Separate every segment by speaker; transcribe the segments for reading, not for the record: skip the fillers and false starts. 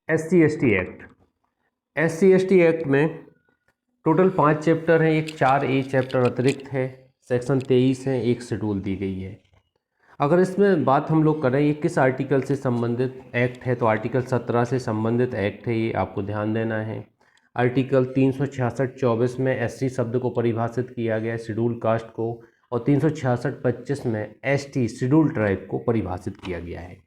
Speaker 1: SC/ST act. SC/ST act में total 5 chapter हैं, एक 4A चैप्टर अतिरिक्त है, सेक्शन 23 है, एक शेड्यूल दी गई है। अगर इसमें बात हम लोग करें ये किस आर्टिकल से संबंधित एक्ट है, तो आर्टिकल 17 से संबंधित एक्ट है, ये आपको ध्यान देना है। आर्टिकल 366(24) में SC शब्द को परिभाषित किया गया है, शेड्यूल कास्ट को, और 366(25) में ST शेड्यूल ट्राइब को परिभाषित किया गया है।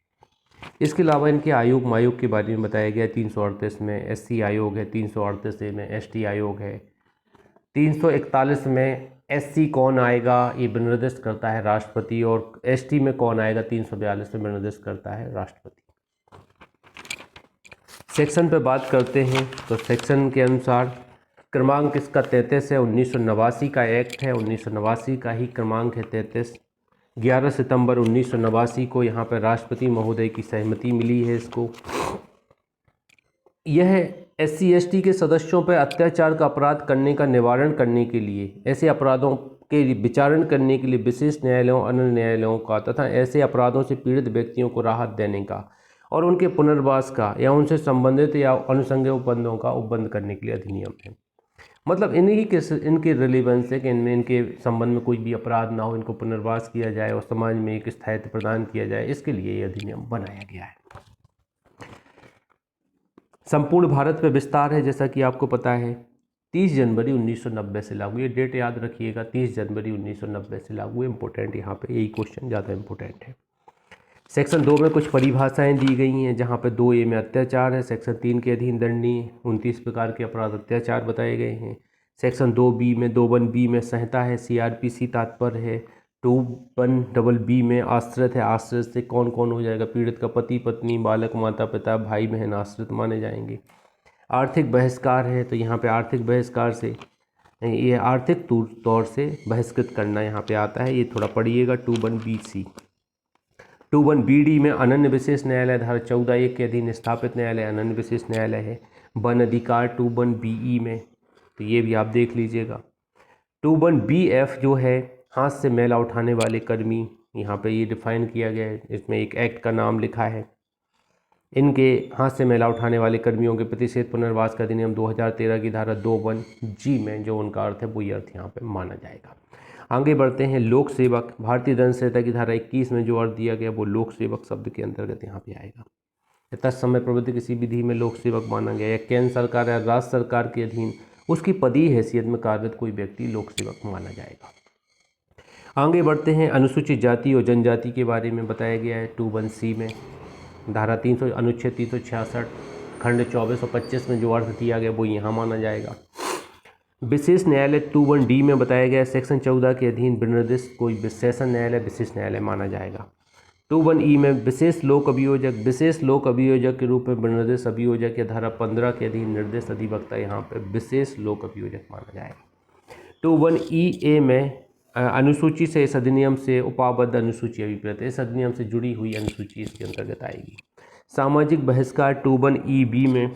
Speaker 1: इसके अलावा इनके आयोग मायोग के बारे में बताया गया है। 338 में SC आयोग है, 338 में ST आयोग है, 341 में SC कौन आएगा ये विनिर्दिष्ट करता है राष्ट्रपति, और ST में कौन आएगा 342 में विनिर्दिष्ट करता है राष्ट्रपति। सेक्शन पे बात करते हैं तो सेक्शन के अनुसार क्रमांक इसका 33 है, 1989 का एक्ट है, 1989 का ही क्रमांक है 33। 11 सितंबर 1989 को यहाँ पर राष्ट्रपति महोदय की सहमति मिली है इसको। यह SC/ST के सदस्यों पर अत्याचार का अपराध करने का निवारण करने के लिए, ऐसे अपराधों के विचारण करने के लिए विशेष न्यायालयों, अन्य न्यायालयों का तथा ऐसे अपराधों से पीड़ित व्यक्तियों को राहत देने का और उनके पुनर्वास का या उनसे संबंधित या अनुसंज्ञ उपबंधों का उपबंध करने के लिए अधिनियम है। मतलब इन्हीं के इनके रिलेवेंस है कि इनमें इनके संबंध में कोई भी अपराध ना हो, इनको पुनर्वास किया जाए और समाज में एक स्थायित्व प्रदान किया जाए, इसके लिए ये अधिनियम बनाया गया है। संपूर्ण भारत पे विस्तार है, जैसा कि आपको पता है 30 जनवरी 1990 से लागू। ये डेट याद रखिएगा, 30 जनवरी 1990 से लागू। इंपॉर्टेंट यहाँ पे यही क्वेश्चन ज़्यादा इंपॉर्टेंट है। सेक्शन 2 में कुछ परिभाषाएं दी गई हैं, जहाँ पे 2A में अत्याचार है, सेक्शन 3 के अधीन दंडनीय 29 प्रकार के अपराध अत्याचार बताए गए हैं। सेक्शन 2B में 21B में संहिता है, CRPC तात्पर्य है। 21BB में आश्रित है, आश्रित से कौन कौन हो जाएगा, पीड़ित का पति पत्नी, बालक, माता पिता, भाई बहन आश्रित माने जाएंगे। आर्थिक बहिष्कार है, तो यहाँ पे आर्थिक बहिष्कार से ये आर्थिक तौर से बहिष्कृत करना यहाँ पे आता है, ये थोड़ा पढ़िएगा। 21BC। 21BD में अनन्य विशेष न्यायालय, धारा 14(1) के अधीन स्थापित न्यायालय अनन्य विशेष न्यायालय है। वन अधिकार 21BE में, तो ये भी आप देख लीजिएगा। 21BF जो है हाथ से मैला उठाने वाले कर्मी, यहाँ पे ये डिफाइन किया गया है, इसमें एक एक्ट का नाम लिखा है। इनके हाथ से मैला उठाने वाले कर्मियों के प्रतिषेध पुनर्वास का अधिनियम 2013 की धारा 21G में जो उनका अर्थ है वही अर्थ यहाँ पे माना जाएगा। आगे बढ़ते हैं। लोक सेवक, भारतीय दंड संहिता की धारा 21 में जो अर्थ दिया गया वो लोक सेवक शब्द के अंतर्गत यहाँ पे आएगा। तत्समय प्रवृत्ति किसी विधि में लोक सेवक माना गया, या केंद्र सरकार या राज्य सरकार के अधीन उसकी पदीय हैसियत में कार्यरत कोई व्यक्ति लोक सेवक माना जाएगा। आगे बढ़ते हैं। अनुसूचित जाति और जनजाति के बारे में बताया गया है 21C में, धारा 300 अनुच्छेद 366 खंड 24 और 25 में जो अर्थ दिया गया वो यहाँ माना जाएगा। विशेष न्यायालय 21D में बताया गया सेक्शन 14 के अधीन विनिर्दिष्ट कोई सेशन न्यायालय विशेष न्यायालय माना जाएगा। 21E में विशेष लोक अभियोजक के रूप में विनिर्दिष्ट अभियोजक या धारा 15 के अधीन निर्दिष्ट अधिवक्ता यहाँ पे विशेष लोक अभियोजक माना जाएगा। 21EA में अनुसूची से इस अधिनियम से उपाबद्ध अनुसूची अभिप्रेत, इस अधिनियम से जुड़ी हुई अनुसूची इसके अंतर्गत आएगी। सामाजिक बहिष्कार 21EB में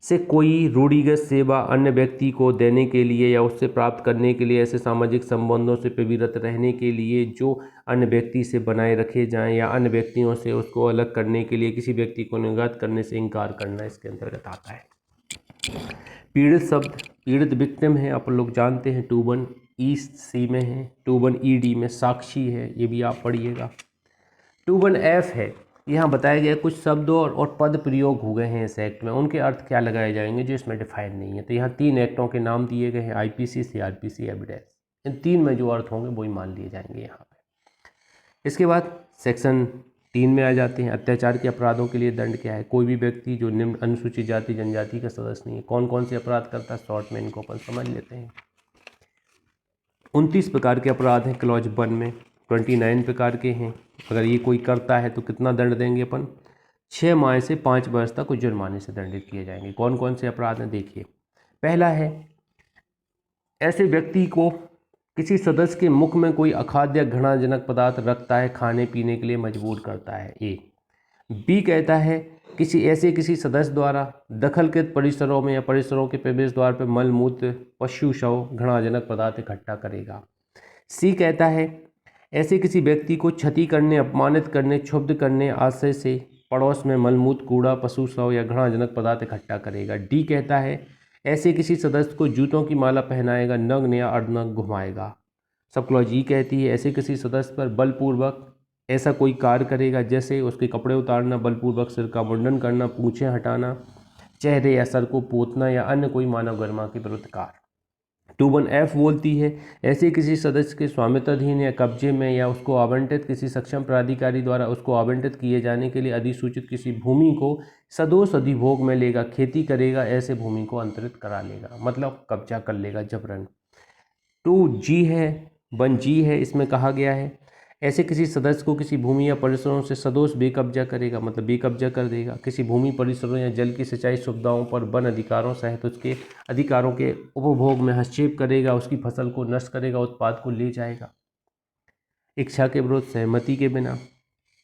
Speaker 1: से कोई रूढ़िगत सेवा अन्य व्यक्ति को देने के लिए या उससे प्राप्त करने के लिए, ऐसे सामाजिक संबंधों से प्रवृत्त रहने के लिए जो अन्य व्यक्ति से बनाए रखे जाएं या अन्य व्यक्तियों से उसको अलग करने के लिए किसी व्यक्ति को निर्गत करने से इनकार करना इसके अंतर्गत आता है। पीड़ित शब्द, पीड़ित विक्टिम है, आप लोग जानते हैं 21EC में है। 21ED में साक्षी है, ये भी आप पढ़िएगा। 21F है, यहाँ बताया गया कुछ शब्दों और पद प्रयोग हो गए हैं इस एक्ट में, उनके अर्थ क्या लगाए जाएंगे जो इसमें डिफाइन नहीं है। तो यहाँ 3 एक्टों के नाम दिए गए हैं, IPC, CRPC, एविडेंस। इन 3 में जो अर्थ होंगे वही मान लिए जाएंगे यहाँ पे। इसके बाद सेक्शन 3 में आ जाते हैं। अत्याचार के अपराधों के लिए दंड क्या है। कोई भी व्यक्ति जो निम्न अनुसूचित जाति जनजाति का सदस्य नहीं है, कौन कौन से अपराध करता है, शॉर्ट में इनको अपन समझ लेते हैं। 29 प्रकार के अपराध हैं क्लॉज 1 में, 29 प्रकार के हैं। अगर ये कोई करता है तो कितना दंड देंगे अपन, 6 माह से 5 वर्ष तक कुछ जुर्माने से दंडित किए जाएंगे। कौन कौन से अपराध हैं देखिए। पहला है, ऐसे व्यक्ति को किसी सदस्य के मुख में कोई अखाद्य घृणाजनक पदार्थ रखता है, खाने पीने के लिए मजबूर करता है। A। B कहता है किसी सदस्य द्वारा दखलकृत परिसरों में या परिसरों के प्रवेश द्वार पर मल मूत्र पशु शव घृणाजनक पदार्थ इकट्ठा करेगा। C कहता है ऐसे किसी व्यक्ति को क्षति करने, अपमानित करने, क्षुब्ध करने, आशय से पड़ोस में मलमूत्र, कूड़ा, पशु शव या घृणाजनक पदार्थ इकट्ठा करेगा। डी कहता है ऐसे किसी सदस्य को जूतों की माला पहनाएगा, नग्न या अर्धनग्न घुमाएगा। सब क्लॉज ई कहती है ऐसे किसी सदस्य पर बलपूर्वक ऐसा कोई कार्य करेगा, जैसे उसके कपड़े उतारना, बलपूर्वक सिर का मुंडन करना, पूंछें हटाना, चेहरे या सर को पोतना या अन्य कोई मानव गरिमा के विरुद्ध कार्य। 21F बोलती है ऐसे किसी सदस्य के स्वामित्वाधीन या कब्जे में या उसको आवंटित किसी सक्षम प्राधिकारी द्वारा उसको आवंटित किए जाने के लिए अधिसूचित किसी भूमि को सदोष अधिभोग में लेगा, खेती करेगा, ऐसे भूमि को अंतरित करा लेगा, मतलब कब्जा कर लेगा जबरन। 2G है, 1G है, इसमें कहा गया है ऐसे किसी सदस्य को किसी भूमि या परिसरों से सदोष बेकब्जा करेगा, मतलब बेकब्जा कर देगा, किसी भूमि परिसरों या जल की सिंचाई सुविधाओं पर वन अधिकारों सहित उसके अधिकारों के उपभोग में हस्तक्षेप करेगा, उसकी फसल को नष्ट करेगा, उत्पाद को ले जाएगा। इच्छा के विरुद्ध सहमति के बिना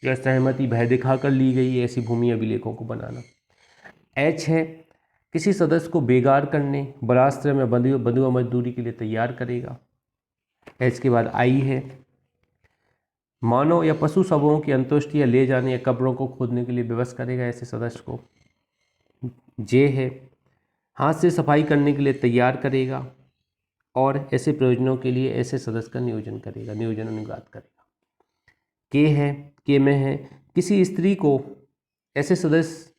Speaker 1: या सहमति भय दिखाकर ली गई ऐसी भूमि अभिलेखों को बनाना। H है किसी सदस्य को बेगार करने, बलाश्रय में बंधुआ मजदूरी के लिए तैयार करेगा। H के बाद I है मानव या पशु शवों की अंत्येष्टि या ले जाने या कब्रों को खोदने के लिए विवश करेगा ऐसे सदस्य को। J है हाथ से सफाई करने के लिए तैयार करेगा और ऐसे प्रयोजनों के लिए ऐसे सदस्य का नियोजन करेगा, नियोजन अनुवाद करेगा। K है, K में है किसी स्त्री को ऐसे सदस्य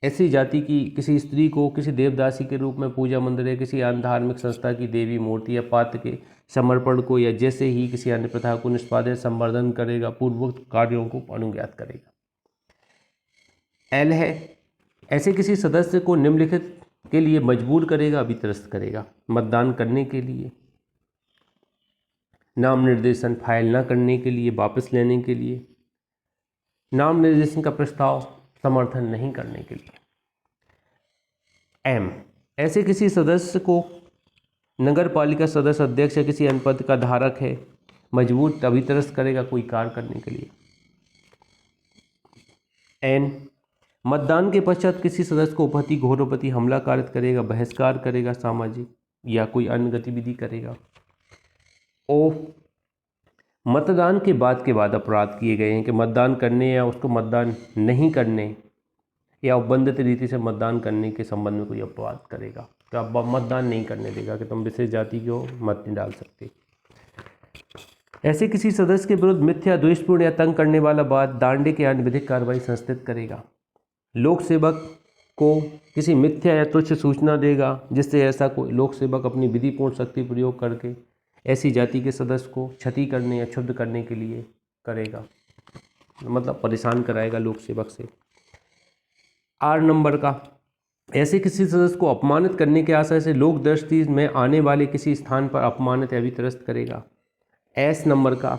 Speaker 1: ऐसी जाति की किसी स्त्री को किसी देवदासी के रूप में पूजा मंदिर या किसी अन्य धार्मिक संस्था की देवी मूर्ति या पात्र के समर्पण को या जैसे ही किसी अन्य प्रथा को निष्पादित संवर्धन करेगा, पूर्वोक्त कार्यों को अनुज्ञात करेगा। L है ऐसे किसी सदस्य को निम्नलिखित के लिए मजबूर करेगा, अभित्रस्त करेगा। मतदान करने के लिए, नाम निर्देशन फाइल न करने के लिए, वापस लेने के लिए, नाम निर्देशन का प्रस्ताव समर्थन नहीं करने के लिए। M ऐसे किसी सदस्य को नगर पालिका सदस्य, अध्यक्ष या किसी अन्य पद का धारक है, मजबूर अभित्रस्त करेगा कोई कार्य करने के लिए। N मतदान के पश्चात किसी सदस्य को उपहति घोरोपति हमला कारित करेगा, बहिष्कार करेगा, सामाजिक या कोई अन्य गतिविधि करेगा। O मतदान के बाद अपराध किए गए हैं कि मतदान करने या उसको मतदान नहीं करने या उपबंधित रीति से मतदान करने के संबंध में कोई अपवाद करेगा, तो अब मतदान नहीं करने देगा कि तुम विशेष जाति को मत नहीं डाल सकते। ऐसे किसी सदस्य के विरुद्ध मिथ्या, द्वेषपूर्ण या तंग करने वाला बात, दांडिक या अन्य विधिक कार्रवाई संस्थित करेगा। लोक सेवक को किसी मिथ्या या तुच्छ सूचना देगा जिससे ऐसा कोई लोक सेवक अपनी विधिपूर्ण शक्ति प्रयोग करके ऐसी जाति के सदस्य को क्षति करने या क्षुब्ध करने के लिए करेगा, मतलब परेशान कराएगा लोक सेवक से। R नंबर का ऐसे किसी सदस्य को अपमानित करने के आशय से लोक दृष्टि में आने वाले किसी स्थान पर अपमानित या अभित्रस्त करेगा। S नंबर का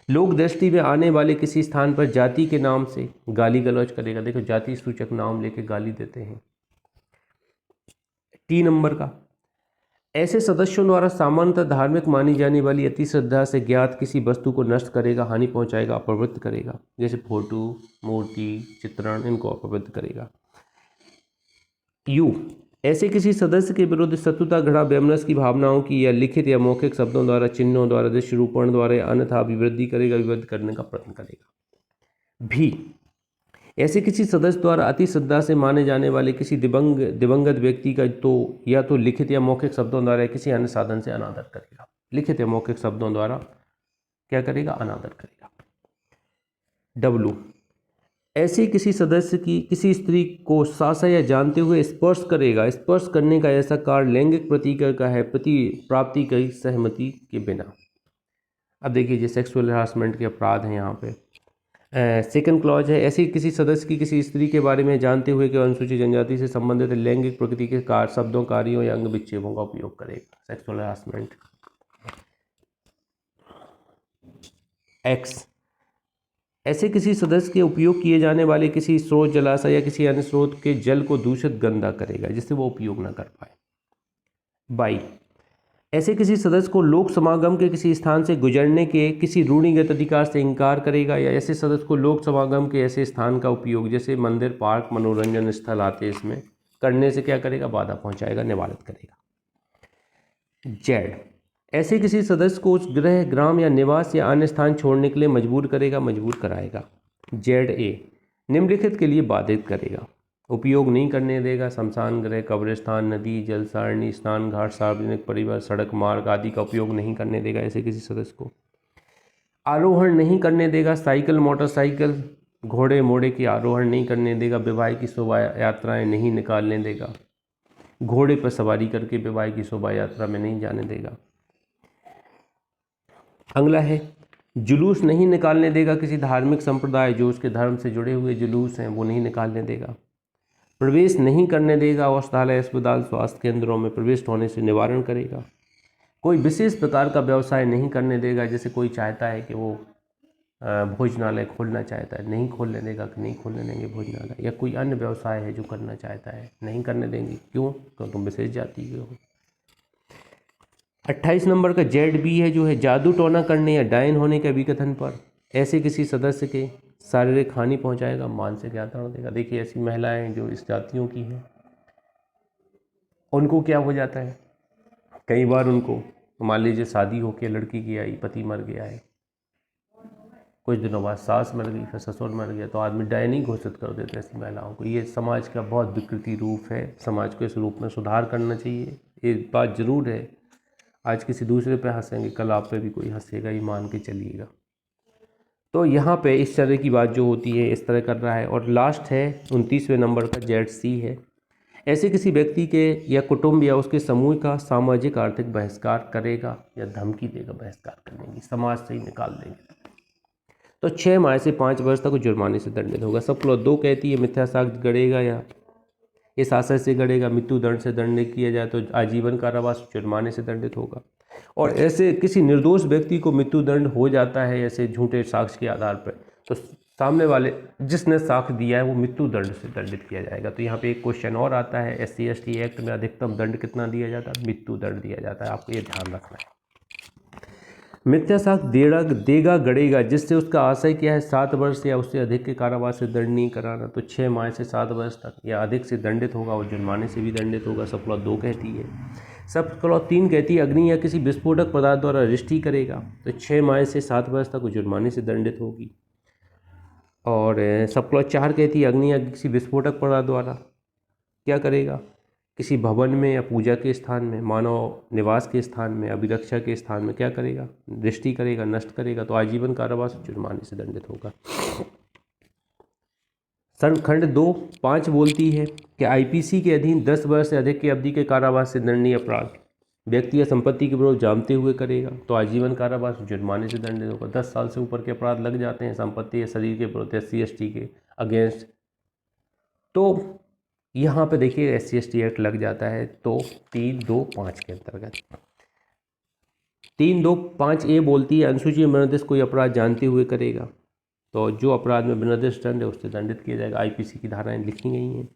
Speaker 1: लोक दृष्टि में आने वाले किसी स्थान पर जाति के नाम से गाली गलौज करेगा। देखो जाति सूचक नाम लेके गाली देते हैं। T नंबर का ऐसे सदस्यों द्वारा सामान्यतः धार्मिक मानी जाने वाली अति श्रद्धा से ज्ञात किसी वस्तु को नष्ट करेगा, हानि पहुंचाएगा, अपवित्र करेगा, जैसे फोटो, मूर्ति, चित्रण, इनको अपवित्र करेगा। U ऐसे किसी सदस्य के विरुद्ध शत्रुता, घृणा, वैमनस्य की भावनाओं की या लिखित या मौखिक शब्दों द्वारा, चिन्हों द्वारा, दृश्य रूपण द्वारा या अन्यथा अभिवृद्धि करेगा, विवृद्ध करने का प्रयत्न करेगा। V ऐसे किसी सदस्य द्वारा अति श्रद्धा से माने जाने वाले किसी दिवंगत व्यक्ति का तो या तो लिखित या मौखिक शब्दों द्वारा किसी अन्य साधन से अनादर करेगा। लिखित या मौखिक शब्दों द्वारा क्या करेगा? अनादर करेगा। W ऐसे किसी सदस्य की किसी स्त्री को सासा या जानते हुए स्पर्श करेगा। स्पर्श करने का ऐसा कार्य लैंगिक प्रतिक्रिया का है, प्राप्ति की सहमति के बिना। अब देखिए ये सेक्सुअल हरासमेंट के अपराध हैं यहाँ पे। सेकंड क्लॉज है ऐसे किसी सदस्य की किसी स्त्री के बारे में जानते हुए कि अनुसूचित जनजाति से संबंधित लैंगिक प्रकृति के कार्य, शब्दों, कार्यों या अंग विक्षेपों का उपयोग करेगा। Sexual harassment. एक्स ऐसे किसी सदस्य के उपयोग किए जाने वाले किसी स्रोत, जलाशय या किसी अन्य स्रोत के जल को दूषित, गंदा करेगा जिससे वो उपयोग ना कर पाए। बाई ऐसे किसी सदस्य को लोक समागम के किसी स्थान से गुजरने के किसी रूढ़िगत अधिकार से इनकार करेगा, या ऐसे सदस्य को लोक समागम के ऐसे स्थान का उपयोग जैसे मंदिर, पार्क, मनोरंजन स्थल आते हैं इसमें करने से क्या करेगा? बाधा पहुंचाएगा, निवारित करेगा। जेड ऐसे किसी सदस्य को उस गृह, ग्राम या निवास या अन्य स्थान छोड़ने के लिए मजबूर करेगा, मजबूर कराएगा। जेड ए निम्नलिखित के लिए बाधित करेगा। उपयोग नहीं करने देगा शमशान गृह, कब्रिस्तान, नदी, जल सारणी, स्नान घाट, सार्वजनिक परिवहन, सड़क मार्ग आदि का उपयोग नहीं करने देगा ऐसे किसी सदस्य को। आरोहण नहीं करने देगा साइकिल, मोटरसाइकिल, घोड़े मोड़े की आरोहण नहीं करने देगा। विवाह की शोभा यात्राएं नहीं निकालने देगा। घोड़े पर सवारी करके विवाह की शोभा यात्रा में नहीं जाने देगा। अगला है जुलूस नहीं निकालने देगा। किसी धार्मिक संप्रदाय जो उसके धर्म से जुड़े हुए जुलूस हैं वो नहीं निकालने देगा। प्रवेश नहीं करने देगा। औषधालय, अस्पताल, स्वास्थ्य केंद्रों में प्रविष्ट होने से निवारण करेगा। कोई विशेष प्रकार का व्यवसाय नहीं करने देगा। जैसे कोई चाहता है कि वो भोजनालय खोलना चाहता है, नहीं खोलने देगा कि नहीं खोलने देंगे भोजनालय। या कोई अन्य व्यवसाय है जो करना चाहता है, नहीं करने देंगे। क्यों? क्योंकि तुम विशेष जाति के हो। 28 नंबर का ZB है जो है जादू टोना करने या डायन होने के विकथन पर ऐसे किसी सदस्य के शारीरिक हानि पहुंचाएगा, मानसिक यातना देगा। देखिए ऐसी महिलाएं जो इस जातियों की हैं उनको क्या हो जाता है, कई बार उनको मान लीजिए शादी होकर लड़की की आई, पति मर गया है, कुछ दिनों बाद सास मर गई, फिर ससुर मर गया, तो आदमी डायन ही घोषित कर देते हैं ऐसी महिलाओं को। ये समाज का बहुत विकृति रूप है। समाज को इस रूप में सुधार करना चाहिए। एक बात जरूर है, आज किसी दूसरे पे हंसेंगे, कल आप पे भी कोई हंसेगा, ये मान के चलिएगा। तो यहाँ पे इस तरह की बात जो होती है इस तरह कर रहा है। और लास्ट है 29वें नंबर का ZC है। ऐसे किसी व्यक्ति के या कुटुंब या उसके समूह का सामाजिक आर्थिक बहिष्कार करेगा या धमकी देगा बहिष्कार करने की, समाज से ही निकाल देंगे। तो 6 माह से 5 वर्ष तक जुर्माने से दंडित होगा। सब क्लॉज 2 कहती है मिथ्या साक्ष्य गढ़ेगा या इस आशय से गढ़ेगा मृत्यु दंड से दंडित किया जाए तो आजीवन कारावास जुर्माने से दंडित होगा। और ऐसे किसी निर्दोष व्यक्ति को मृत्यु दंड हो जाता है ऐसे झूठे साक्ष्य के आधार पर, तो सामने वाले जिसने साक्ष्य दिया है वो मृत्यु दंड से दंडित किया जाएगा। तो यहाँ पे एक क्वेश्चन और आता है, SC/ST एक्ट में अधिकतम दंड कितना दिया जाता है? मृत्यु दंड दिया जाता है। आपको ये ध्यान रखना है। मिथ्या साक्ष्य देगा गढ़ेगा जिससे उसका आशय क्या है 7 वर्ष या उससे अधिक के कारावास से दंड नहीं कराना, तो 6 माह से 7 वर्ष तक या अधिक से दंडित होगा और जुर्माने से भी दंडित होगा। सब क्लॉज 2 कहती है। सब क्लॉज 3 कहती है अग्नि या किसी विस्फोटक पदार्थ द्वारा रिष्टि करेगा तो 6 माह से 7 वर्ष तक जुर्माने से दंडित होगी। और सब क्लॉज 4 कहती है अग्नि या किसी विस्फोटक पदार्थ द्वारा क्या करेगा, किसी भवन में या पूजा के स्थान में, मानव निवास के स्थान में, अभिरक्षा के स्थान में क्या करेगा, दृष्टि करेगा, नष्ट करेगा, तो आजीवन कारावास जुर्माने से दंडित होगा। खंड 2(5) बोलती है कि IPC के अधीन 10 वर्ष से अधिक की अवधि के कारावास से दंडनीय अपराध व्यक्ति या संपत्ति के विरोध जानते हुए करेगा तो आजीवन कारावास जुर्माने से दंडित होगा। 10 साल से ऊपर के अपराध लग जाते हैं संपत्ति या शरीर के विरोध SC/ST के अगेंस्ट, तो यहाँ पे देखिए SC/ST एक्ट लग जाता है। तो 3(2)(5) के अंतर्गत 3(2)(5) बोलती है अनुसूची में निर्दिष्ट कोई अपराध जानते हुए करेगा तो जो अपराध में निर्दिष्ट दंड है उससे दंडित किया जाएगा। IPC की धाराएं लिखी गई हैं।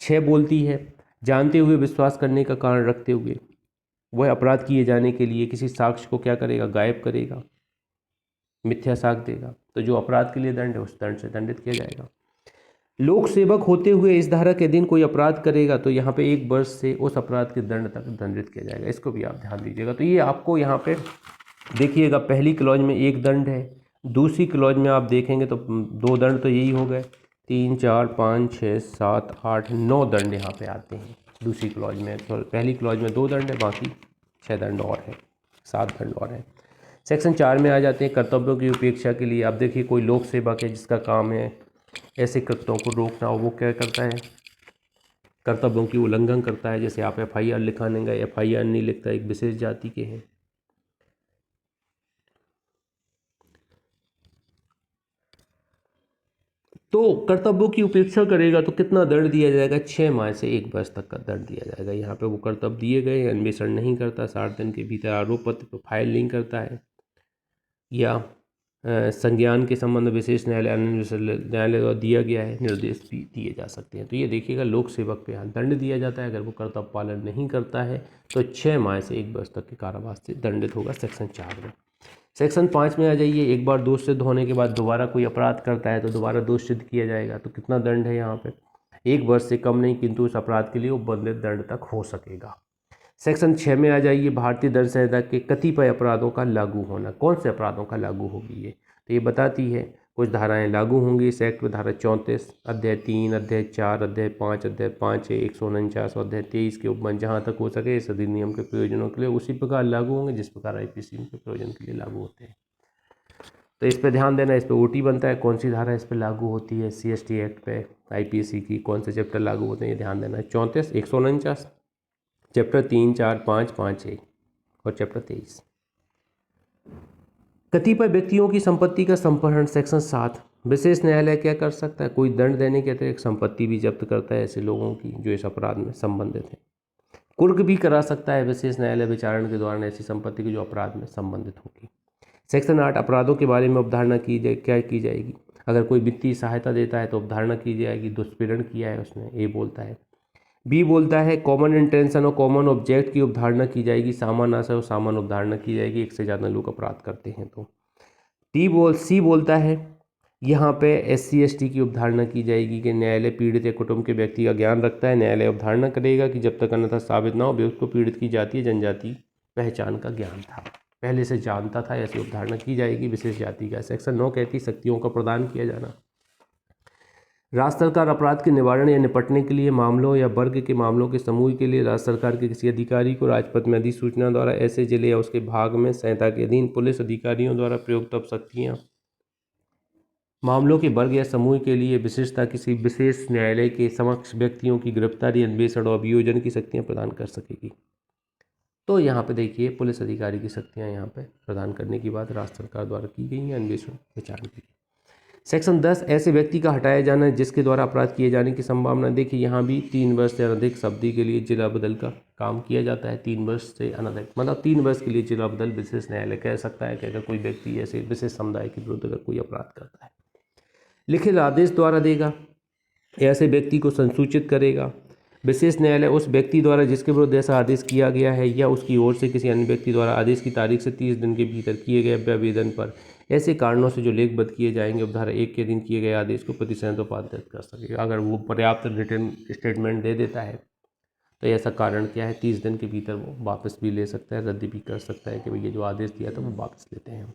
Speaker 1: 6 बोलती है जानते हुए विश्वास करने का कारण रखते हुए वह अपराध किए जाने के लिए किसी साक्ष्य को क्या करेगा, गायब करेगा, मिथ्या साक्ष्य देगा, तो जो अपराध के लिए दंड है उस दंड से दंडित किया जाएगा। लोक सेवक होते हुए इस धारा के अधीन कोई अपराध करेगा तो यहाँ पे 1 वर्ष से उस अपराध के दंड तक दंडित किया जाएगा। इसको भी आप ध्यान दीजिएगा। तो ये आपको यहाँ पे देखिएगा, पहली क्लॉज में 1 दंड है, दूसरी क्लॉज में आप देखेंगे तो 2 दंड तो यही हो गए, 3, 4, 5, 6, 7, 8, 9 दंड यहाँ पे आते हैं दूसरी क्लॉज में। तो पहली क्लॉज में 2 दंड है, बाकी 6 दंड और है, 7 दंड और है। सेक्शन 4 में आ जाते हैं कर्तव्यों की उपेक्षा के लिए। आप देखिए कोई लोक सेवक है जिसका काम है ऐसे कृत्यों को रोकना, वो क्या करता है, कर्तव्यों की उल्लंघन करता है। जैसे आप FIR लिखाने गए, FIR नहीं लिखता, एक विशेष जाति के हैं, तो कर्तव्यों की उपेक्षा करेगा तो कितना दंड दिया जाएगा, 6 माह से 1 वर्ष तक का दंड दिया जाएगा। यहाँ पे वो कर्तव्य दिए गए, अन्वेषण नहीं करता, 60 दिन के भीतर आरोप पत्र पर फाइल नहीं करता है, या संज्ञान के संबंध में विशेष न्यायालय द्वारा दिया गया है, निर्देश भी दिए जा सकते हैं। तो ये देखिएगा लोक सेवक पे यहाँ दंड दिया जाता है। अगर वो कर्तव्य पालन नहीं करता है तो 6 माह से 1 वर्ष तक के कारावास से दंडित होगा सेक्शन 4 में। सेक्शन 5 में आ जाइए, एक बार दोष सिद्ध होने के बाद दोबारा कोई अपराध करता है तो दोबारा दोष सिद्ध किया जाएगा। तो कितना दंड है यहाँ पे, 1 वर्ष से कम नहीं, किंतु उस अपराध के लिए उपबंधित दंड तक हो सकेगा। सेक्शन 6 में आ जाइए, भारतीय दंड संहिता के कतिपय अपराधों का लागू होना। कौन से अपराधों का लागू होगी ये, तो ये बताती है कुछ धाराएं लागू होंगी इस एक्ट में। धारा 34, अध्याय 3, अध्याय 4, अध्याय 5, अध्याय 5A, 149 और अध्याय 23 के उपबंध जहाँ तक हो सके इस अधिनियम के प्रयोजनों के लिए उसी प्रकार लागू होंगे जिस प्रकार IPC के प्रयोजन के लिए लागू होते हैं। तो इस पर ध्यान देना, इस पर OT बनता है, कौन सी धारा इस पर लागू होती है SC/ST एक्ट पे, IPC की कौन से चैप्टर लागू होते हैं ये ध्यान देना है। 34, 149, चैप्टर 3, 4, 5, 5A और चैप्टर 23। कतिपय व्यक्तियों की संपत्ति का संपहरण, सेक्शन 7। विशेष न्यायालय क्या कर सकता है? कोई दंड देने के अतिरिक्त संपत्ति भी जब्त करता है ऐसे लोगों की जो इस अपराध में संबंधित है। कुर्क भी करा सकता है विशेष न्यायालय विचारण के दौरान ऐसी संपत्ति की जो अपराध में संबंधित होगी। सेक्शन 8, अपराधों के बारे में अवधारणा क्या की जाएगी? अगर कोई वित्तीय सहायता देता है तो अवधारणा की जाएगी, दुष्पीड़न किया है उसने, ए बोलता है। बी बोलता है कॉमन इंटेंशन और कॉमन ऑब्जेक्ट की अवधारणा की जाएगी, सामान आशय और सामान अवधारणा की जाएगी, एक से ज़्यादा लोग अपराध करते हैं तो। सी बोलता है यहाँ पे SC/ST की अवधारणा की जाएगी कि न्यायालय पीड़ित या कुटुंब के व्यक्ति का ज्ञान रखता है, न्यायालय अवधारणा करेगा कि जब तक अन्यथा साबित ना हो व्यक्ति को पीड़ित की जातीय जनजाति पहचान का ज्ञान था, पहले से जानता था, ऐसी अवधारणा की जाएगी विशेष जाति का। सेक्शन 9 कहती शक्तियों का प्रदान किया जाना। राज्य सरकार अपराध के निवारण या निपटने के लिए मामलों या वर्ग के मामलों के समूह के लिए राज्य सरकार के किसी अधिकारी को राजपत्र में अधिसूचना द्वारा ऐसे जिले या उसके भाग में संहिता के अधीन पुलिस अधिकारियों द्वारा प्रयुक्त अब शक्तियाँ मामलों के वर्ग या समूह के लिए विशेषता किसी विशेष न्यायालय के समक्ष व्यक्तियों की गिरफ्तारी, अन्वेषण और अभियोजन की शक्तियाँ प्रदान कर सकेगी। तो यहाँ पे देखिए पुलिस अधिकारी की शक्तियाँ यहाँ पे प्रदान करने की बात राज्य सरकार द्वारा की गई है अन्वेषण विचारण के लिए। सेक्शन 10, ऐसे व्यक्ति का हटाया जाना जिसके द्वारा अपराध किए जाने की संभावना। देखिए यहाँ भी 3 वर्ष से अधिक अवधि के लिए जिला बदल का काम किया जाता है। 3 वर्ष से अनधिक मतलब 3 वर्ष के लिए जिला बदल विशेष न्यायालय कह सकता है कि अगर कोई व्यक्ति ऐसे विशेष समुदाय के विरुद्ध अगर कोई अपराध करता है, लिखित आदेश द्वारा देगा, ऐसे व्यक्ति को संसूचित करेगा। विशेष न्यायालय उस व्यक्ति द्वारा जिसके विरुद्ध ऐसा आदेश किया गया है या उसकी ओर से किसी अन्य व्यक्ति द्वारा आदेश की तारीख से 30 दिन के भीतर किए गए आवेदन पर ऐसे कारणों से जो लेखबद्ध किए जाएंगे उपधारा 1 के दिन किए गए आदेश को प्रतिशत उपादित कर सकेगा। अगर वो पर्याप्त रिटर्न स्टेटमेंट दे देता है तो ऐसा कारण क्या है, 30 दिन के भीतर वो वापस भी ले सकता है, रद्द भी कर सकता है कि भैया जो आदेश दिया था वो वापस लेते हैं।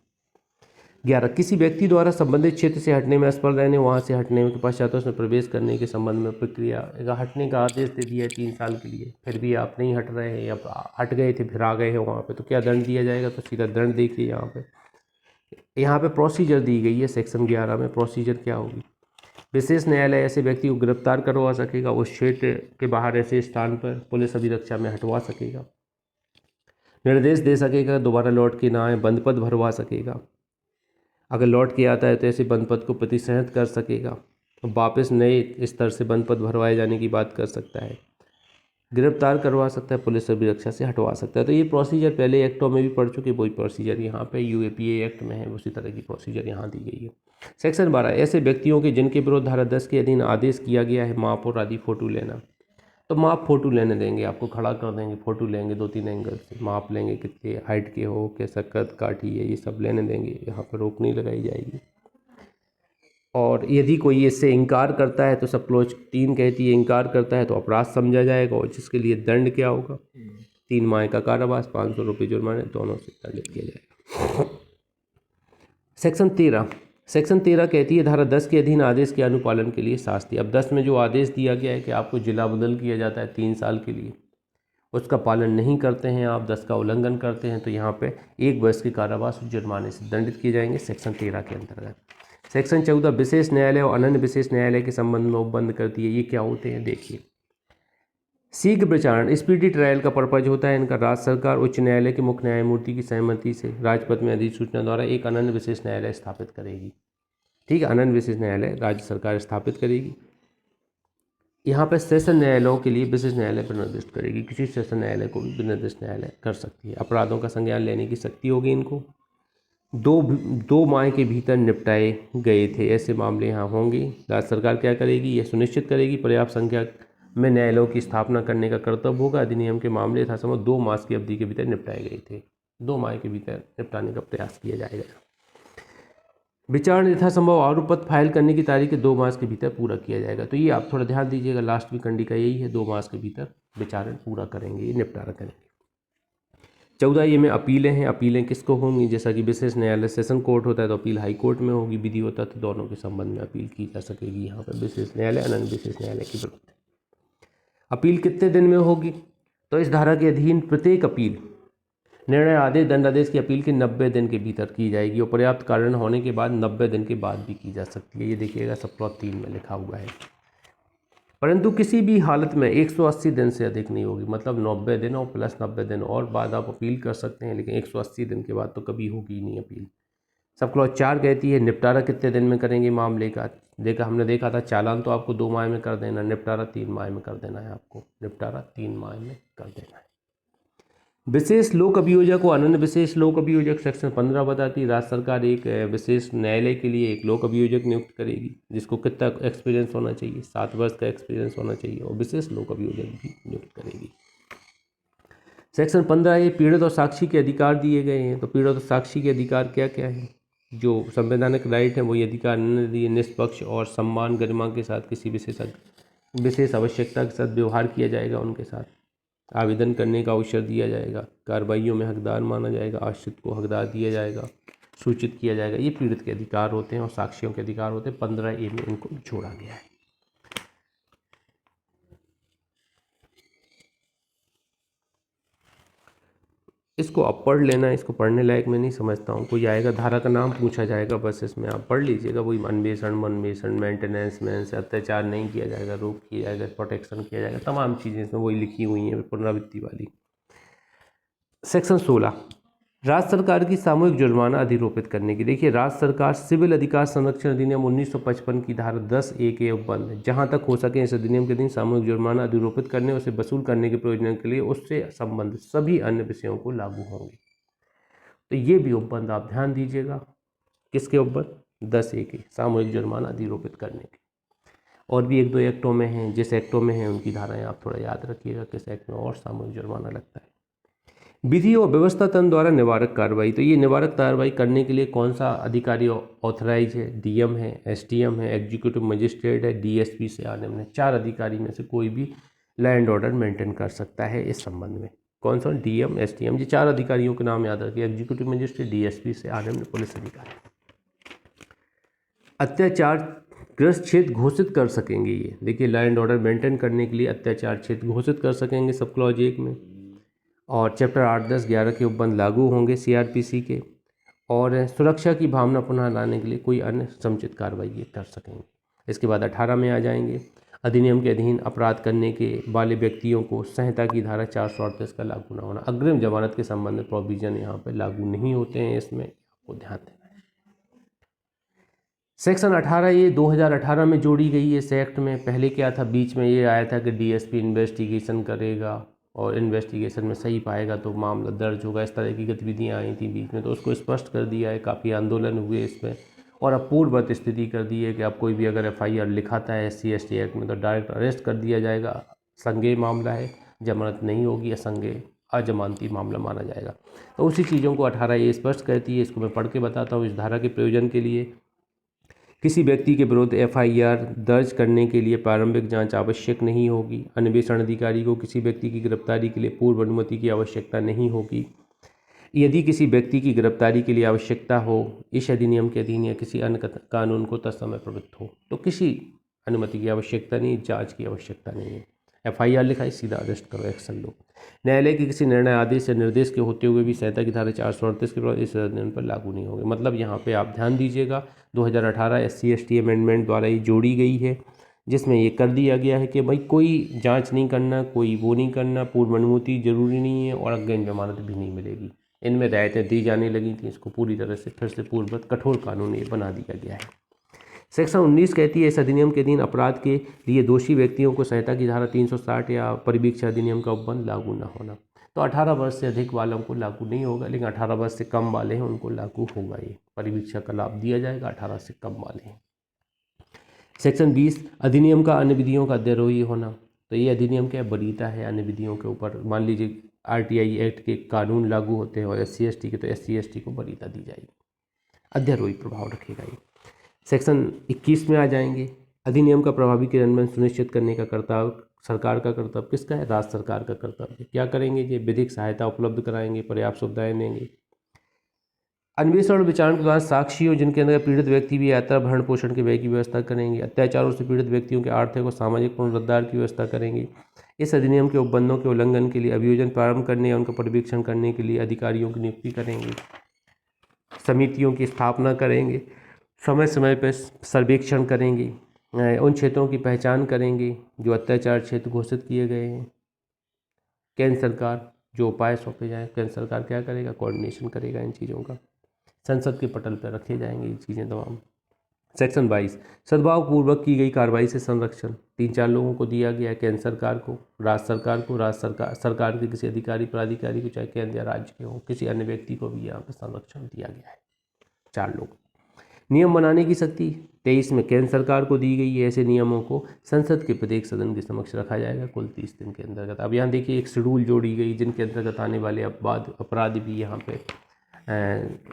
Speaker 1: 11, किसी व्यक्ति द्वारा संबंधित क्षेत्र से हटने में असफल रहने, वहाँ से हटने के पश्चात उसमें प्रवेश करने के संबंध में प्रक्रिया। अगर हटने का आदेश दे दिया है 3 साल के लिए, फिर भी आप नहीं हट रहे हैं या हट गए थे फिर आ गए हैं वहाँ पे, तो क्या दंड दिया जाएगा? तो सीधा दंड देखिए यहाँ पे प्रोसीजर दी गई है सेक्शन 11 में। प्रोसीजर क्या होगी? विशेष न्यायालय ऐसे व्यक्ति को गिरफ्तार करवा सकेगा, उस क्षेत्र के बाहर ऐसे स्थान पर पुलिस अभिरक्षा में हटवा सकेगा, निर्देश दे सकेगा दोबारा लौट के ना आए, बंद पद भरवा सकेगा, अगर लौट के आता है तो ऐसे बंद पद को प्रतिशत कर सकेगा, वापस नए स्तर से बंद पद भरवाए जाने की बात कर सकता है, गिरफ्तार करवा सकता है, पुलिस अभिरक्षा से हटवा सकता है। तो ये प्रोसीजर पहले एक्टों में भी पढ़ चुके, वही प्रोसीजर यहाँ पे UAPA एक्ट में है, उसी तरह की प्रोसीजर यहाँ दी गई है। सेक्शन 12, ऐसे व्यक्तियों के जिनके विरुद्ध धारा 10 के अधीन आदेश किया गया है माप और आदि फोटो लेना, तो माप फोटो लेने देंगे, आपको खड़ा कर देंगे, फोटो लेंगे 2-3 एंगल से, माप लेंगे कितने हाइट के हो, कैसा कद काठी है, ये सब लेने देंगे, यहाँ पर रोक नहीं लगाई जाएगी। और यदि कोई इससे इनकार करता है तो सब क्लोज 3 कहती है इनकार करता है तो अपराध समझा जाएगा और जिसके लिए दंड क्या होगा? 3 माह का कारावास, 500 रुपये जुर्माने, दोनों से दंडित किया जाएगा। सेक्शन 13 कहती है धारा 10 के अधीन आदेश के अनुपालन के लिए शास्ति। अब 10 में जो आदेश दिया गया है कि आपको जिला बदल किया जाता है 3 साल के लिए, उसका पालन नहीं करते हैं आप, 10 का उल्लंघन करते हैं तो यहाँ पे 1 वर्ष के कारावास और जुर्माने से दंडित किए जाएंगे सेक्शन 13 के अंतर्गत। सेक्शन 14, विशेष न्यायालय और अनन्य विशेष न्यायालय के संबंध में उपबंध करती है। ये क्या होते हैं देखिए, शीघ्र विचारण, स्पीडी ट्रायल का पर्पज होता है इनका। राज्य सरकार उच्च न्यायालय के मुख्य न्यायमूर्ति की सहमति से राजपत्र में अधिसूचना द्वारा एक अनन्य विशेष न्यायालय स्थापित करेगी। ठीक है, अनन्य विशेष न्यायालय राज्य सरकार स्थापित करेगी। यहाँ पर सेशन न्यायालयों के लिए विशेष न्यायालय पर निर्दिष्ट करेगी, किसी सेशन न्यायालय को भी निर्दिष्ट न्यायालय कर सकती है। अपराधों का संज्ञान लेने की शक्ति होगी इनको। 2 माह के भीतर निपटाए गए थे ऐसे मामले यहाँ होंगे। राज्य सरकार क्या करेगी? यह सुनिश्चित करेगी पर्याप्त संख्या में न्यायालयों की स्थापना करने का कर्तव्य होगा। अधिनियम के मामले यथासंभव 2 मास की अवधि के भीतर निपटाए गए थे, 2 माह के भीतर निपटाने का प्रयास किया जाएगा। विचारण यथासंभव आरोप पत्र फाइल करने की तारीख के 2 मास के भीतर पूरा किया जाएगा। तो ये आप थोड़ा ध्यान दीजिएगा, लास्ट में कंडी का यही है, 2 मास के भीतर विचारण पूरा करेंगे, ये निपटारा करेंगे। 14 में अपीलें हैं। अपीलें किसको होंगी? जैसा कि विशेष न्यायालय सेशन कोर्ट होता है तो अपील हाई कोर्ट में होगी, विधि होता तो दोनों के संबंध में अपील की जा सकेगी। यहाँ पर विशेष न्यायालय अनन्य विशेष न्यायालय की जरूरत है। अपील कितने दिन में होगी? तो इस धारा के अधीन प्रत्येक अपील निर्णय आदेश दंडादेश की अपील के 90 दिन के भीतर की जाएगी और पर्याप्त कारण होने के बाद 90 दिन के बाद भी की जा सकती है। ये देखिएगा सब क्लॉज 3 में लिखा हुआ है। परंतु किसी भी हालत में 180 दिन से अधिक नहीं होगी, मतलब 90 दिन और प्लस 90 दिन और बाद आप अपील कर सकते हैं, लेकिन 180 दिन के बाद तो कभी होगी ही नहीं अपील। सब क्लॉज 4 कहती है निपटारा कितने दिन में करेंगे मामले का। हमने देखा था चालान तो आपको 2 माह में कर देना, निपटारा 3 माह में कर देना है। आपको निपटारा 3 माह में कर देना है। विशेष लोक अभियोजक और अनन्य विशेष लोक अभियोजक सेक्शन 15 बताती है राज्य सरकार एक विशेष न्यायालय के लिए एक लोक अभियोजक नियुक्त करेगी, जिसको कितना एक्सपीरियंस होना चाहिए? 7 वर्ष का एक्सपीरियंस होना चाहिए और विशेष लोक अभियोजक भी नियुक्त करेगी। सेक्शन 15 पीड़ित और साक्षी के अधिकार दिए गए हैं। तो पीड़ित और साक्षी के अधिकार क्या क्या है? जो संवैधानिक राइट है वही अधिकार निष्पक्ष और सम्मान गरिमा के साथ किसी विशेष आवश्यकता के साथ व्यवहार किया जाएगा, उनके साथ आवेदन करने का अवसर दिया जाएगा, कार्रवाइयों में हकदार माना जाएगा, आश्रित को हकदार दिया जाएगा, सूचित किया जाएगा। ये पीड़ित के अधिकार होते हैं और साक्षियों के अधिकार होते हैं। 15A में इनको जोड़ा गया है। इसको आप पढ़ लेना, इसको पढ़ने लायक मैं नहीं समझता हूँ। कोई आएगा धारा का नाम पूछा जाएगा, बस इसमें आप पढ़ लीजिएगा। वही अन्वेषण मेंटेनेंस में से अत्याचार नहीं किया जाएगा, रोक किया जाएगा, प्रोटेक्शन किया जाएगा, तमाम चीज़ें इसमें वही लिखी हुई हैं पुनरावृत्ति वाली। सेक्शन 16 राज्य सरकार की सामूहिक जुर्माना अधिरोपित करने की। देखिए राज्य सरकार सिविल अधिकार संरक्षण अधिनियम 1955 की धारा 10A के उपबंध जहां तक हो सके इस अधिनियम के अधीन सामूहिक जुर्माना अधिरोपित करने और उसे वसूल करने के प्रयोजन के लिए उससे संबंधित सभी अन्य विषयों को लागू होंगे। तो ये भी उपबंध आप ध्यान दीजिएगा। किसके उपबंध? 10A के सामूहिक जुर्माना अधिरोपित करने के। और भी 1-2 एक्टों में हैं, जिस एक्टों में हैं उनकी धाराएं आप थोड़ा याद रखिएगा किस एक्ट में और सामूहिक जुर्माना लगता है। विधि और व्यवस्था तंत्र द्वारा निवारक कार्रवाई। तो ये निवारक कार्रवाई करने के लिए कौन सा अधिकारी ऑथराइज है? डीएम है, एसडीएम है, एग्जीक्यूटिव मजिस्ट्रेट है, डीएसपी से आने में 4 अधिकारी में से कोई भी लॉ एंड ऑर्डर मेंटेन कर सकता है। इस संबंध में कौन सा? डीएम, एसडीएम, ये 4 अधिकारियों के नाम याद रखिए। एग्जीक्यूटिव मजिस्ट्रेट, डीएसपी से आने में पुलिस अधिकारी। अत्याचार ग्रस्त क्षेत्र घोषित कर सकेंगे। ये देखिए लॉ एंड ऑर्डर मेंटेन करने के लिए अत्याचार क्षेत्र घोषित कर सकेंगे सब क्लॉज 1 में। और चैप्टर 8, 10, 11 के उपबंध लागू होंगे सीआरपीसी के। और सुरक्षा की भावना पुनः लाने के लिए कोई अन्य समुचित कार्रवाई ये कर सकेंगे। इसके बाद 18 में आ जाएंगे। अधिनियम के अधीन अपराध करने के वाले व्यक्तियों को संहिता की धारा 438 का लागू न होना। अग्रिम जमानत के संबंध में प्रोविजन यहाँ पर लागू नहीं होते हैं, इसमें आपको ध्यान देना है। सेक्शन 18 ये 2018 में जोड़ी गई है इस एक्ट में। पहले क्या था? बीच में ये आया था कि डीएसपी इन्वेस्टिगेशन करेगा और इन्वेस्टिगेशन में सही पाएगा तो मामला दर्ज होगा। इस तरह की गतिविधियां आई थी बीच में, तो उसको स्पष्ट कर दिया है। काफ़ी आंदोलन हुए इसमें और अब पूर्ववत स्थिति कर दी है कि अब कोई भी अगर एफआईआर लिखाता है SC ST एक्ट में तो डायरेक्ट अरेस्ट कर दिया जाएगा। संज्ञेय मामला है, जमानत नहीं होगी, असंज्ञेय अजमानती मामला माना जाएगा। तो उसी चीज़ों को 18 ये स्पष्ट कहती है। इसको मैं पढ़ के बताता हूँ। इस धारा के प्रयोजन के लिए किसी व्यक्ति के विरुद्ध एफआईआर दर्ज करने के लिए प्रारंभिक जांच आवश्यक नहीं होगी। अन्वेषण अधिकारी को किसी व्यक्ति की गिरफ्तारी के लिए पूर्व अनुमति की आवश्यकता नहीं होगी। यदि किसी व्यक्ति की गिरफ्तारी के लिए आवश्यकता हो इस अधिनियम के अधीन या किसी अन्य कानून को तत्समय प्रवृत्त हो तो किसी अनुमति की आवश्यकता नहीं, जांच की आवश्यकता नहीं है। एफआईआर लिखा है, सीधा अरेस्ट करो, एक्शन लो। न्यायालय के किसी निर्णय, आदेश या निर्देश के होते हुए भी संहिता की धारा 438 के बाद इस अधिनियम पर लागू नहीं होंगे। मतलब यहाँ पे आप ध्यान दीजिएगा 2018 SC ST अमेंडमेंट द्वारा ये जोड़ी गई है, जिसमें ये कर दिया गया है कि भाई कोई जांच नहीं करना, कोई वो नहीं करना, पूर्व अनुमति जरूरी नहीं है और अग्रिम जमानत भी नहीं मिलेगी। इनमें रियायतें दी जाने लगी थी। इसको पूरी तरह से फिर से पूर्ववत कठोर कानून ये बना दिया गया है। सेक्शन 19 कहती है इस अधिनियम के अधीन अपराध के लिए दोषी व्यक्तियों को संहिता की धारा 360 या परिवीक्षा अधिनियम का उपबंध लागू न होना। तो 18 वर्ष से अधिक वालों को लागू नहीं होगा, लेकिन 18 वर्ष से कम वाले हैं उनको लागू होगा। ये परिवीक्षा का लाभ दिया जाएगा 18 से कम वाले हैं। सेक्शन 20 अधिनियम का अन्य विधियों का अध्यरोही होना। तो ये अधिनियम क्या वरीयता है अन्य विधियों के ऊपर। मान लीजिए RTI एक्ट के कानून लागू होते हैं और SC ST के, तो SC ST को वरीयता दी जाएगी, अध्यरोही प्रभाव रखेगा ये। सेक्शन 21 में आ जाएंगे। अधिनियम का प्रभावी क्रियान्वयन सुनिश्चित करने का कर्तव्य सरकार का कर्तव्य, किसका है? राज्य सरकार का कर्तव्य। क्या करेंगे? ये विधिक सहायता उपलब्ध कराएंगे, पर्याप्त सुविधाएं देंगे। अन्वेषण और विचारण के दौरान साक्षियों जिनके अंदर पीड़ित व्यक्ति भी यात्रा भरण पोषण के व्यय की व्यवस्था करेंगे। अत्याचारों से पीड़ित व्यक्तियों के आर्थिक और सामाजिक पुनरुद्धार की व्यवस्था करेंगे। इस अधिनियम के उपबंधों के उल्लंघन के लिए अभियोजन प्रारंभ करने या उनका पर्यवेक्षण करने के लिए अधिकारियों की नियुक्ति करेंगे। समितियों की स्थापना करेंगे। समय समय पर सर्वेक्षण करेंगे। उन क्षेत्रों की पहचान करेंगे जो अत्याचार क्षेत्र घोषित किए गए हैं। केंद्र सरकार जो उपाय सौंपे जाएँ, केंद्र सरकार क्या करेगा? कोऑर्डिनेशन करेगा इन चीज़ों का। संसद के पटल पर रखे जाएंगे ये चीज़ें तमाम। सेक्शन 22 सद्भावपूर्वक की गई कार्रवाई से संरक्षण 3-4 लोगों को दिया गया है। केंद्र सरकार को, राज्य सरकार को, सरकार के किसी अधिकारी प्राधिकारी को, चाहे केंद्र या राज्य के हो, किसी अन्य व्यक्ति को भी यहाँ पर संरक्षण दिया गया है। 4 लोग। नियम बनाने की शक्ति 23 में केंद्र सरकार को दी गई है। ऐसे नियमों को संसद के प्रत्येक सदन के समक्ष रखा जाएगा कुल 30 दिन के अंतर्गत। अब यहाँ देखिए एक शेड्यूल जोड़ी गई जिनके अंतर्गत आने वाले अपराध भी यहाँ पे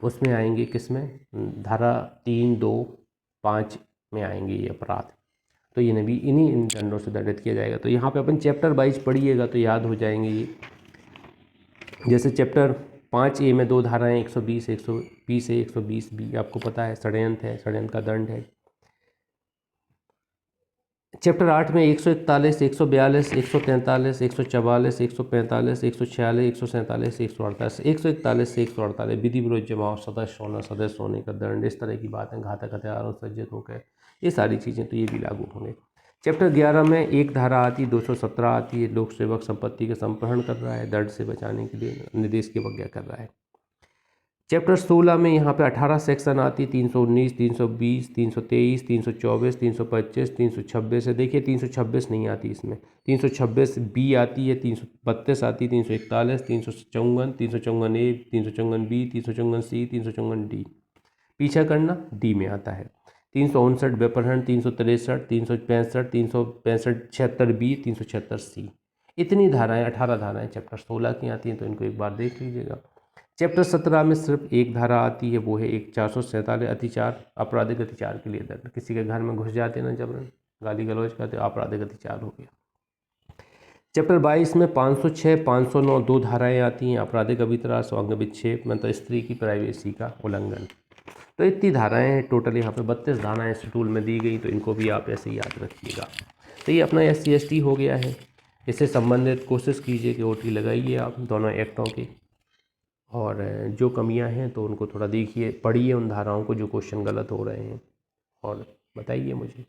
Speaker 1: उसमें आएंगे। किसमें? धारा 3, 2, 5 में आएंगे ये अपराध। तो ये भी इन्हीं दंडों से दंडित किया जाएगा। तो यहाँ पे अपन चैप्टर 22 पढ़िएगा तो याद हो जाएंगे ये। जैसे चैप्टर 5A में 2 धाराएं 120 120 120 भी आपको पता है, षड्यंत्र है, षड्यंत्र का दंड है। चैप्टर 8 में 141 142 143 144 145 146 147 148 141 से 148 विधि विरुद्ध जमाव, सदस्य होने का दंड, इस तरह की बातें, घातक हथियारों सज्जित होकर, ये सारी चीज़ें तो ये भी लागू होंगे। चैप्टर 11 में एक धारा आती 217 आती है, लोक सेवक संपत्ति का संपहरण कर रहा है, दंड से बचाने के लिए निर्देश की अवज्ञा कर रहा है। चैप्टर 16 में यहाँ पे 18 सेक्शन आती है, 319 320 323 324 325 326 है। देखिए 326 नहीं आती इसमें, 326 बी आती है, 332 आती है, 341 354 354 ए 354 बी 354 सी 354 डी। पीछा करना डी में आता है। 359 व्यपहरण, 363 365 365 76 बी 376 सी। इतनी धाराएं 18 धाराएं चैप्टर 16 की आती हैं, तो इनको एक बार देख लीजिएगा। चैप्टर 17 में सिर्फ एक धारा आती है, वो है 447 अतिचार, आपराधिक अतिचार के लिए दंड। किसी के घर में घुस जाते ना जबरन, गाली गलौज करते, आपराधिक अतिचार हो गया। चैप्टर 22 में 506 509 2 धाराएं आती हैं, आपराधिक अभित्रास, अंग विक्षेप, मतलब स्त्री की प्राइवेसी का उल्लंघन। तो इतनी धाराएं हैं टोटल, यहाँ पे 32 धाराएं शेड्यूल में दी गई, तो इनको भी आप ऐसे ही याद रखिएगा। तो ये अपना SC/ST हो गया है। इससे संबंधित कोशिश कीजिए कि OT लगाइए आप दोनों एक्टों की, और जो कमियां हैं तो उनको थोड़ा देखिए, पढ़िए उन धाराओं को जो क्वेश्चन गलत हो रहे हैं, और बताइए मुझे।